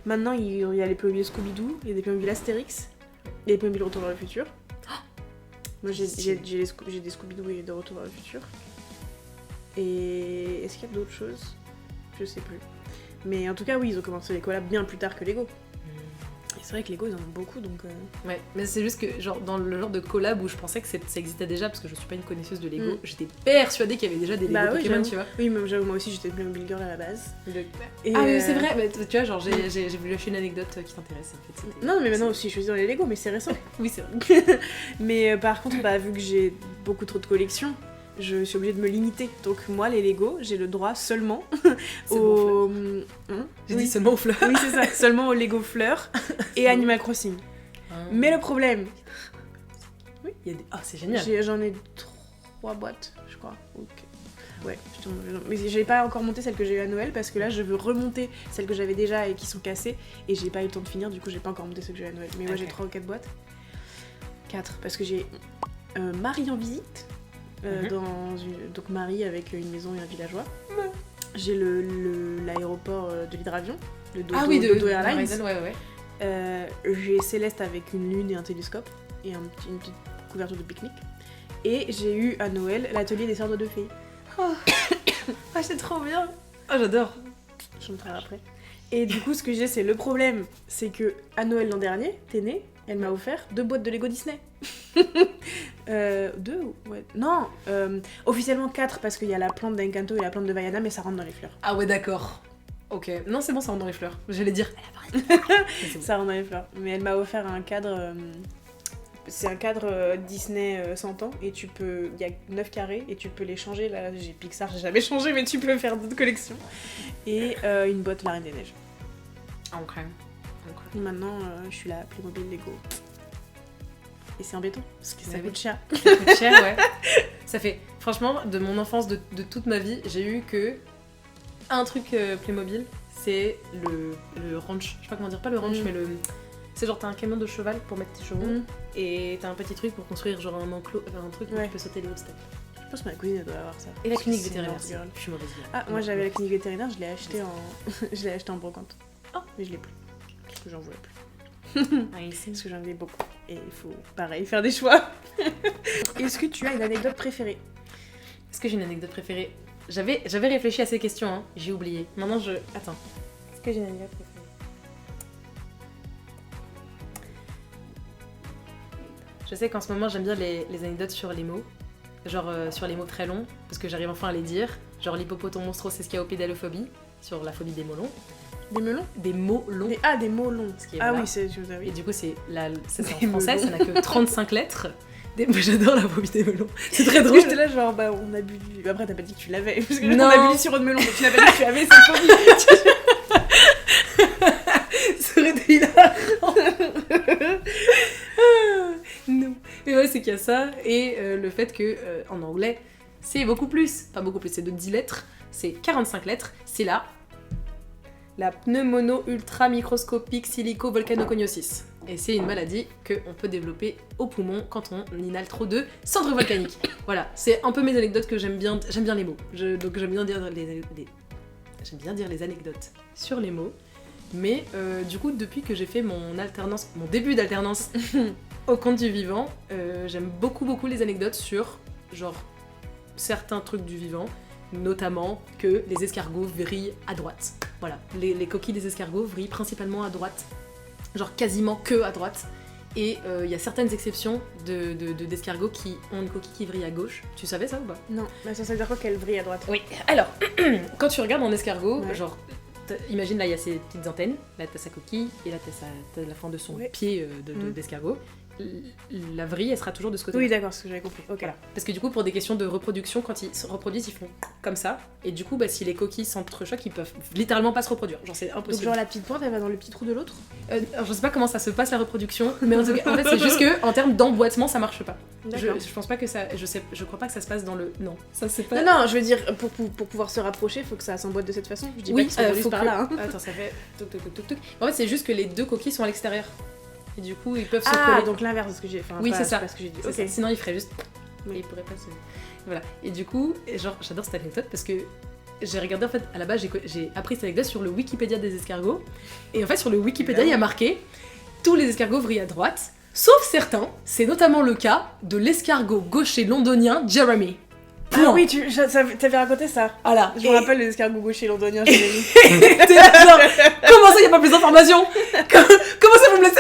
maintenant il y a les Playmobil Scooby-Doo, il y a des Playmobil Astérix, il y a des Playmobil Retour vers le futur. Moi j'ai des Scooby-Doo et de Retour vers le futur. Et est-ce qu'il y a d'autres choses? Je sais plus. Mais en tout cas, oui, ils ont commencé les collabs bien plus tard que Lego. C'est vrai que Lego ils en ont beaucoup donc. Ouais, mais c'est juste que genre dans le genre de collab où je pensais que ça existait déjà parce que je suis pas une connaisseuse de Lego, j'étais persuadée qu'il y avait déjà des Lego Pokémon, tu vois. Oui, mais moi aussi j'étais Playmobil Girl à la base. Et oui, c'est vrai, mais tu vois, genre j'ai voulu lâcher une anecdote qui t'intéresse en fait. Non, mais maintenant aussi je suis dans les Lego, mais c'est récent. Oui, c'est vrai. Mais par contre, vu que j'ai beaucoup trop de collections, je suis obligée de me limiter. Donc moi, les Lego, j'ai le droit seulement aux... J'ai dit seulement aux fleurs. Oui, c'est ça, seulement aux Lego fleurs et Animal Crossing. Mais le problème... Oui, il y a des... Ah, c'est génial. J'en ai 3 boîtes, je crois. Ouais, mais j'ai pas encore monté celles que j'ai eu à Noël parce que là je veux remonter celles que j'avais déjà et qui sont cassées et j'ai pas eu le temps de finir, du coup j'ai pas encore monté celles que j'ai eu à Noël. Mais moi j'ai 3 ou 4 boîtes. 4 parce que j'ai Marie en visite. Donc Marie avec une maison et un villageois. J'ai l'aéroport de l'hydravion, le Dodo Airlines. Ouais. J'ai Céleste avec une lune et un télescope et une petite couverture de pique-nique. Et j'ai eu à Noël l'atelier des sœurs de fées. Oh. Ah, c'est trop bien. Ah, j'adore. Je montrerai après. Et du coup, ce que j'ai, c'est le problème, c'est que à Noël l'an dernier, t'es née, elle m'a offert 2 boîtes de Lego Disney. 2 ouais. Non, officiellement 4 parce qu'il y a la plante d'Encanto et la plante de Vaiana, mais ça rentre dans les fleurs. Ah ouais, d'accord. Ok. Non, c'est bon, ça rentre dans les fleurs. J'allais dire. Ça rentre dans les fleurs. Mais elle m'a offert un cadre. C'est un cadre Disney 100 ans et il y a 9 carrés et tu peux les changer. Là, j'ai Pixar, j'ai jamais changé, mais tu peux faire d'autres collections. Et une boîte La Reine des Neiges. Ok. Maintenant, je suis la Playmobil Lego. Et c'est embêtant, parce que ça coûte cher. Ça coûte cher, ouais. Ça fait, franchement, de mon enfance, de toute ma vie, j'ai eu que un truc Playmobil, c'est le ranch. Je sais pas comment dire, pas le ranch, mais le... C'est genre t'as un camion de cheval pour mettre tes chevaux, et t'as un petit truc pour construire genre un enclos, un truc où tu peux sauter les hauts steps. Je pense que ma cousine elle doit avoir ça. Et la clinique vétérinaire, je suis mauvaise. Ah, moi j'avais la clinique vétérinaire, je l'ai acheté en brocante. Oh, mais je l'ai plus. Parce que j'en voulais plus. Parce que j'en avais beaucoup. Et il faut, pareil, faire des choix. Est-ce que tu as une anecdote préférée? Est-ce que j'ai une anecdote préférée? J'avais réfléchi à ces questions, hein. J'ai oublié. Maintenant je... Attends. Est-ce que j'ai une anecdote préférée? Je sais qu'en ce moment j'aime bien les anecdotes sur les mots. Genre sur les mots très longs, parce que j'arrive enfin à les dire. Genre l'hippopotame monstrosesquiaopédalophobie, sur la phobie des mots longs. Des melons? Des mots longs. Des mots longs. Oui, c'est... Et du coup, c'est en français, ça n'a que 35 lettres. Moi, j'adore la phobie des melons. C'est très drôle. J'étais là, genre, on a bu... Après, t'as pas dit que tu l'avais. Parce que non. On a bu du sirop de melon, mais tu n'as pas dit que tu avais cette phobie. Ça aurait été hilarant. Non. Mais ouais, c'est qu'il y a ça. Et le fait que, en anglais, c'est beaucoup plus. Pas beaucoup plus, c'est de 10 lettres. C'est 45 lettres. C'est la pneumono-ultra-microscopique silico-volcanoconiosis. Et c'est une maladie qu'on peut développer au poumon quand on inhale trop de cendres volcaniques. Voilà, c'est un peu mes anecdotes que j'aime bien les mots. Donc j'aime bien dire les anecdotes sur les mots. Mais du coup, depuis que j'ai fait mon début d'alternance au Conte du Vivant, j'aime beaucoup les anecdotes sur genre certains trucs du vivant. Notamment que les escargots vrillent à droite. Voilà, les coquilles des escargots vrillent principalement à droite. Genre quasiment que à droite. Et il y a certaines exceptions d'escargots qui ont une coquille qui vrille à gauche. Tu savais ça ou pas? Non, mais ça veut dire quoi qu'elle vrille à droite? Oui, alors, quand tu regardes un escargot, genre, imagine là il y a ses petites antennes, là t'as sa coquille, et là t'as la fin de son pied d'escargot. La vrille, elle sera toujours de ce côté-là. Oui, d'accord, c'est ce que j'avais compris. Ok. Voilà. Parce que du coup, pour des questions de reproduction, quand ils se reproduisent, ils font comme ça. Et du coup, si les coquilles s'entrechoquent, ils peuvent littéralement pas se reproduire. Genre, c'est impossible. Donc, genre, la petite pointe, elle va dans le petit trou de l'autre? Alors, je sais pas comment ça se passe la reproduction, mais en tout cas, en fait, c'est juste que en termes d'emboîtement, ça marche pas. Je pense pas que ça. Je crois pas que ça se passe dans le. Non, ça c'est pas. Non, je veux dire, pour pouvoir se rapprocher, faut que ça s'emboîte de cette façon. Je dis pas qu'ils se reproduisent par là. Attends, ça fait. En fait, c'est juste que les deux coquilles sont à l'extérieur. Et du coup, ils peuvent se coller. Donc l'inverse de ce que j'ai fait. Oui, c'est ça. Ce que j'ai dit. Okay. Sinon, ils feraient juste. Ils pourraient pas se. Voilà. Et du coup, genre, j'adore cette anecdote parce que j'ai regardé, en fait, à la base, j'ai appris cette anecdote sur le Wikipédia des escargots. Et en fait, sur le Wikipédia, il y a marqué tous les escargots vrillent à droite, sauf certains. C'est notamment le cas de l'escargot gaucher londonien Jeremy. Ah oui, t'avais raconté ça. Voilà. Je me rappelle les escargots gauchers londoniens, Jérémy. T'es là, genre, comment ça, y a pas plus d'informations? Comment ça, vous me laissez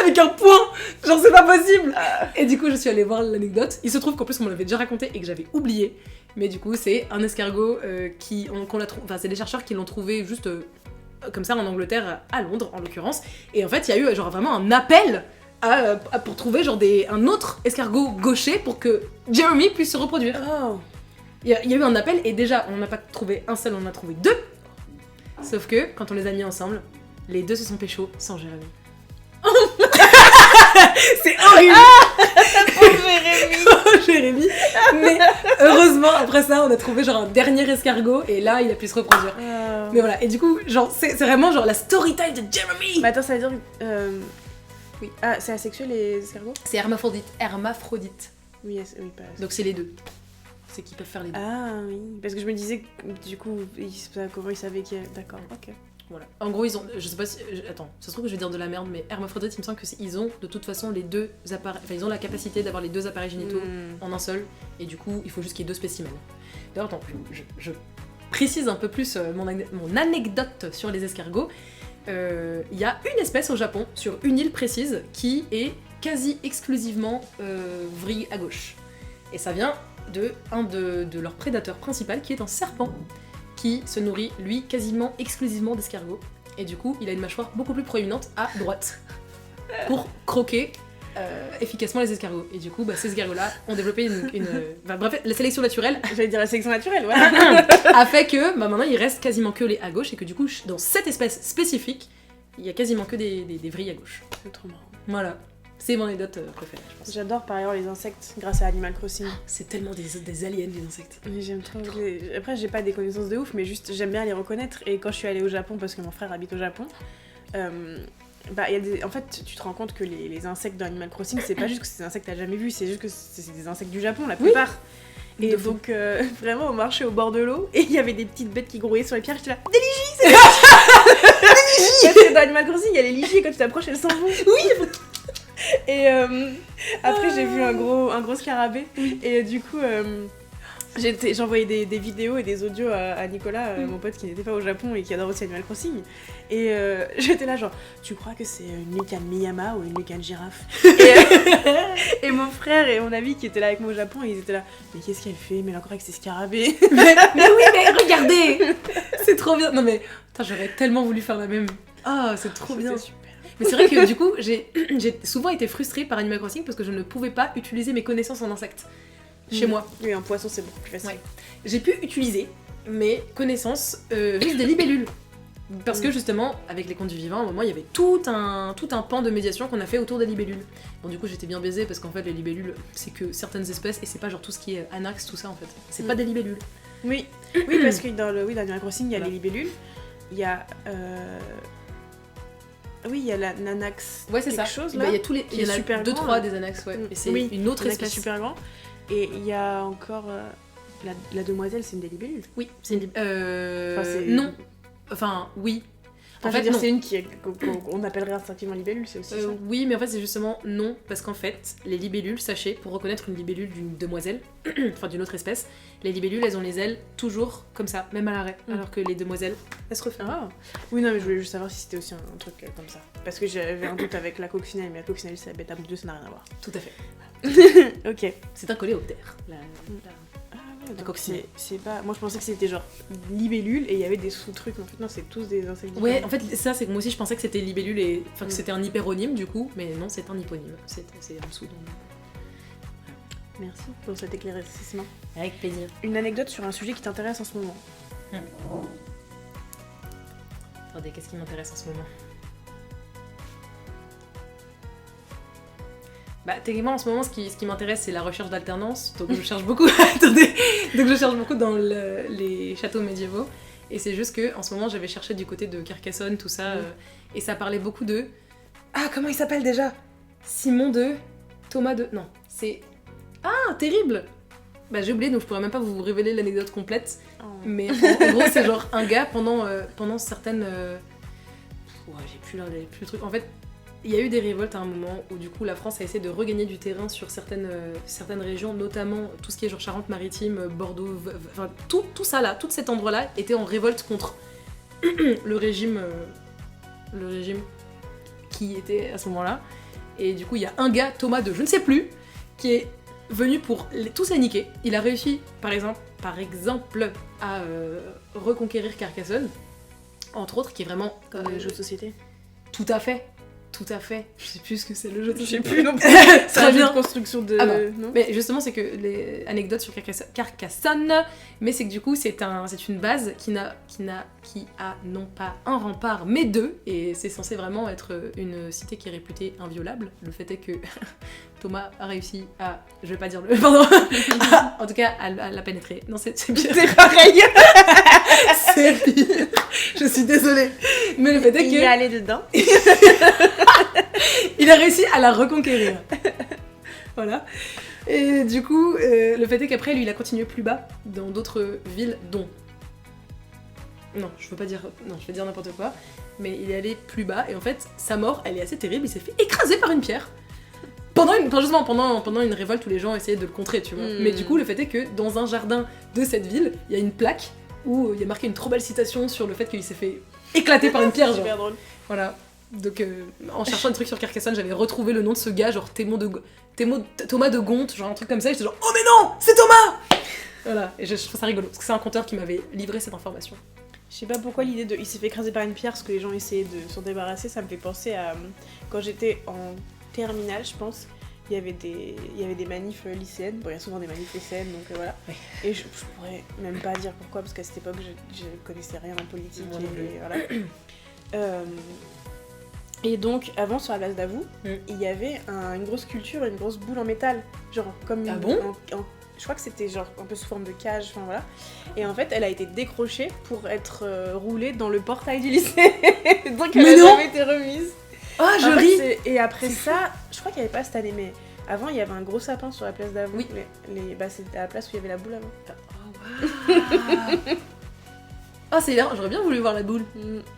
Et du coup, je suis allée voir l'anecdote. Il se trouve qu'en plus, on me l'avait déjà raconté et que j'avais oublié. Mais du coup, c'est un escargot qu'on l'a trouvé. Enfin, c'est des chercheurs qui l'ont trouvé juste comme ça en Angleterre, à Londres en l'occurrence. Et en fait, il y a eu genre vraiment un appel pour trouver genre un autre escargot gaucher pour que Jeremy puisse se reproduire. Oh. Il y a eu un appel et déjà, on n'a pas trouvé un seul, on en a trouvé 2. Sauf que, quand on les a mis ensemble, les 2 se sont pécho sans Jérémy. C'est horrible. Pauvre Jérémy. Jérémy. Mais heureusement, après ça, on a trouvé genre un dernier escargot et là, il a pu se reproduire. Mais voilà, et du coup, genre, c'est vraiment genre la story time de Jeremy. Mais attends, ça veut dire... Oui. Ah, c'est asexuel les escargots? C'est hermaphrodite. Hermaphrodite. Oui, oui, pas... Donc c'est les 2. C'est qu'ils peuvent faire les 2. Ah oui, parce que je me disais que du coup, comment ils savaient qu'il y a... D'accord, ok. Voilà. En gros, ils ont... Je sais pas si... Attends, ça se trouve que je vais dire de la merde, mais hermaphrodite, il me semble qu'ils ont de toute façon les 2 appareils... Enfin, ils ont la capacité d'avoir les 2 appareils génitaux en un seul, et du coup, il faut juste qu'il y ait 2 spécimens. D'ailleurs, attends, je précise un peu plus mon anecdote sur les escargots. Il y a une espèce au Japon, sur une île précise, qui est quasi exclusivement vrille à gauche. Et ça vient de un de leurs prédateurs principaux, qui est un serpent, qui se nourrit, lui, quasiment exclusivement d'escargots. Et du coup, il a une mâchoire beaucoup plus proéminente à droite, pour croquer efficacement les escargots. Et du coup, ces escargots-là ont développé une... Enfin, bref, la sélection naturelle... J'allais dire la sélection naturelle, voilà. a fait que maintenant, il reste quasiment que les à gauche, et que du coup, dans cette espèce spécifique, il y a quasiment que des vrilles à gauche. C'est trop marrant. Voilà. C'est mon anecdote préférée, je pense. J'adore par ailleurs les insectes grâce à Animal Crossing. C'est tellement des aliens, les insectes. Mais j'aime trop. Après, j'ai pas des connaissances de ouf, mais juste j'aime bien les reconnaître. Et quand je suis allée au Japon, parce que mon frère habite au Japon, y a en fait, tu te rends compte que les insectes dans Animal Crossing, c'est pas juste que c'est des insectes que t'as jamais vus, c'est juste que c'est des insectes du Japon, la plupart. Oui. Et donc, vraiment, on marchait au bord de l'eau et il y avait des petites bêtes qui grouillaient sur les pierres. J'étais là, des ligies, c'est des ligies. Dans Animal Crossing, il y a les ligies, quand tu t'approches, elles s'en vont. Oui. Et après, j'ai vu un gros scarabée. Et du coup, j'envoyais des vidéos et des audios à Nicolas, mon pote qui n'était pas au Japon et qui adore aussi Animal Crossing. Et j'étais là genre, tu crois que c'est une lucane Miyama ou une lucane girafe? Et mon frère et mon ami qui étaient là avec moi au Japon, ils étaient là, mais qu'est-ce qu'elle fait? Mais elle est encore avec ses scarabées. mais oui, mais regardez. C'est trop bien. Non mais, j'aurais tellement voulu faire la même. Ah, c'est trop bien. Super. Mais c'est vrai que du coup, j'ai souvent été frustrée par Animal Crossing parce que je ne pouvais pas utiliser mes connaissances en insectes chez moi. Oui, un poisson c'est beaucoup plus facile. Ouais. J'ai pu utiliser mes connaissances juste des libellules. Parce que justement, avec les contes du vivant, à un moment, il y avait tout un pan de médiation qu'on a fait autour des libellules. Bon, du coup, j'étais bien baisée parce qu'en fait, les libellules, c'est que certaines espèces et c'est pas genre tout ce qui est anax, tout ça en fait. C'est pas des libellules. Oui, parce que dans Animal Crossing, il y a les libellules, il y a. Oui, il y a la Nanax. Ouais, c'est ça. Chose, là, il y a tous les. Il y en a 2-3 des anax, ouais. Et c'est une autre espèce. Super grand. Et il y a encore. La demoiselle, c'est une des libellules. Oui, c'est une. Non. Enfin, oui. En fait, c'est une qu'on appellerait instinctivement libellule, c'est aussi ça. Oui, mais en fait, c'est justement non, parce qu'en fait, les libellules, sachez, pour reconnaître une libellule d'une demoiselle, enfin d'une autre espèce, les libellules, elles ont les ailes toujours comme ça, même à l'arrêt, alors que les demoiselles, elles se referment. Ah. Oui, non, mais je voulais juste savoir si c'était aussi un truc comme ça. Parce que j'avais un doute avec la coccinelle, mais la coccinelle, c'est la bêta 2, ça n'a rien à voir. Tout à fait. Ok. C'est un coléoptère. Donc c'est pas... Moi je pensais que c'était genre libellule et il y avait des sous-trucs, mais en fait non, c'est tous des insectes différents. Ouais, en fait ça c'est que moi aussi je pensais que c'était libellule et... Enfin que c'était un hyperonyme du coup, mais non, c'est un hyponyme. C'est en dessous. Donc... Merci pour cet éclaircissement. Avec plaisir. Une anecdote sur un sujet qui t'intéresse en ce moment. Attendez, qu'est-ce qui m'intéresse en ce moment? Bah, techniquement, en ce moment, ce qui m'intéresse, c'est la recherche d'alternance. Donc, je cherche beaucoup. Attendez. Donc, je cherche beaucoup dans les châteaux médiévaux. Et c'est juste que, en ce moment, j'avais cherché du côté de Carcassonne, tout ça. Et ça parlait beaucoup de. Ah, comment il s'appelle déjà? Simon de. Thomas de. Non, c'est. Ah, terrible! Bah, j'ai oublié, donc je pourrais même pas vous révéler l'anecdote complète. Oh. Mais en gros, c'est genre un gars pendant certaines. Ouais, j'ai plus le truc. En fait. Il y a eu des révoltes à un moment où du coup la France a essayé de regagner du terrain sur certaines régions, notamment tout ce qui est genre Charente-Maritime, Bordeaux, enfin tout ça là, tout cet endroit-là était en révolte contre le régime qui était à ce moment-là. Et du coup, il y a un gars, Thomas de je ne sais plus, qui est venu pour tous les niquer. Il a réussi, par exemple à reconquérir Carcassonne, entre autres, qui est vraiment... Comme les jeux de société. Tout à fait. Je sais plus ce que c'est le jeu de Je sais société. plus non plus. Très bien. De construction de... Ah bon. non Mais justement, c'est que les anecdotes sur Carcassonne, mais c'est que du coup, c'est une base qui a non pas un rempart, mais deux, et c'est censé vraiment être une cité qui est réputée inviolable. Le fait est que Thomas a réussi à, je vais pas dire le, pardon, en tout cas, à la pénétrer. Non, c'est pire. C'est pareil. C'est pire. Je suis désolée. Mais le fait est que... Il est allé dedans. Il a réussi à la reconquérir. Voilà. Et du coup, le fait est qu'après, lui, il a continué plus bas dans d'autres villes, dont... Non, je veux dire n'importe quoi. Mais il est allé plus bas, et en fait, sa mort, elle est assez terrible. Il s'est fait écraser par une pierre. Pendant une révolte où les gens essayaient de le contrer, tu vois. Mais du coup, le fait est que dans un jardin de cette ville, il y a une plaque où il y a marqué une trop belle citation sur le fait qu'il s'est fait éclater par une pierre. Super drôle. Voilà. Donc, en cherchant des trucs sur Carcassonne, j'avais retrouvé le nom de ce gars, genre Thomas de Gonte, genre un truc comme ça, et j'étais genre « Oh mais non, c'est Thomas !» Voilà, et je trouve ça rigolo, parce que c'est un conteur qui m'avait livré cette information. Je sais pas pourquoi l'idée de il s'est fait écraser par une pierre parce que les gens essayaient de s'en débarrasser, ça me fait penser à quand j'étais en terminale, je pense. Il y avait des manifs lycéennes, bon il y a souvent des manifs lycéennes donc voilà. Ouais. Et je pourrais même pas dire pourquoi parce qu'à cette époque je connaissais rien en politique et voilà. Et donc avant sur la place d'Avoue, il y avait une grosse sculpture, une grosse boule en métal, genre comme une, je crois que c'était genre un peu sous forme de cage, enfin voilà. Et en fait, elle a été décrochée pour être roulée dans le portail du lycée. Donc elle a jamais été remise. Oh, je ris. Et après ça, je crois qu'il n'y avait pas cette année, mais avant, il y avait un gros sapin sur la place d'Avoue. Oui. C'était à la place où il y avait la boule avant. Oh, wow. Oh, c'est là, j'aurais bien voulu voir la boule.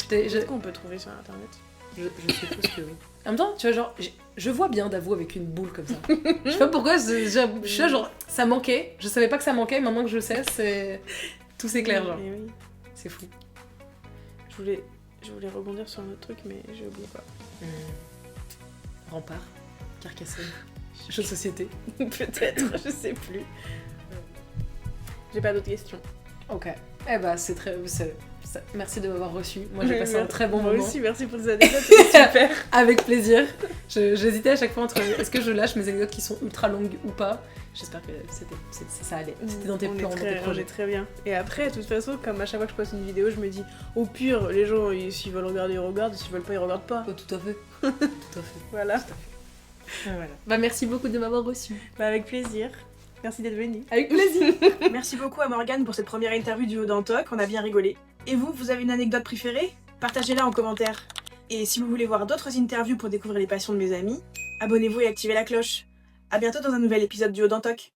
Est-ce qu'on peut trouver sur internet? Je suppose que oui. En même temps, tu vois, genre, je vois bien d'Avoue avec une boule comme ça. Je sais pas pourquoi, je suis là, genre, ça manquait. Je savais pas que ça manquait, maintenant que je sais, tout s'éclaire, genre. Oui. C'est fou. Je voulais rebondir sur un autre truc, mais j'ai oublié quoi. Rempart, Carcassonne, jeu de société. Peut-être, je sais plus. J'ai pas d'autres questions. Ok. Eh bah, merci de m'avoir reçu. Moi, j'ai passé un très bon moment. Moi aussi, merci pour tes anecdotes, c'était super. Avec plaisir. J'hésitais à chaque fois entre est-ce que je lâche mes anecdotes qui sont ultra longues ou pas. J'espère que ça allait. C'était dans tes plans, dans tes projets. Très bien. Et après, de toute façon, comme à chaque fois que je poste une vidéo, je me dis, au pire, les gens, s'ils veulent regarder, ils regardent. S'ils veulent pas, ils regardent pas. Oh, tout à fait. Tout à fait. Voilà. Tout à fait. Voilà. Bah, merci beaucoup de m'avoir reçu. Bah, avec plaisir. Merci d'être venue. Avec plaisir. Merci beaucoup à Morgane pour cette première interview du Haut d'un Talk, on a bien rigolé. Et vous avez une anecdote préférée? Partagez-la en commentaire. Et si vous voulez voir d'autres interviews pour découvrir les passions de mes amis, abonnez-vous et activez la cloche. À bientôt dans un nouvel épisode du Haut d'un Talk.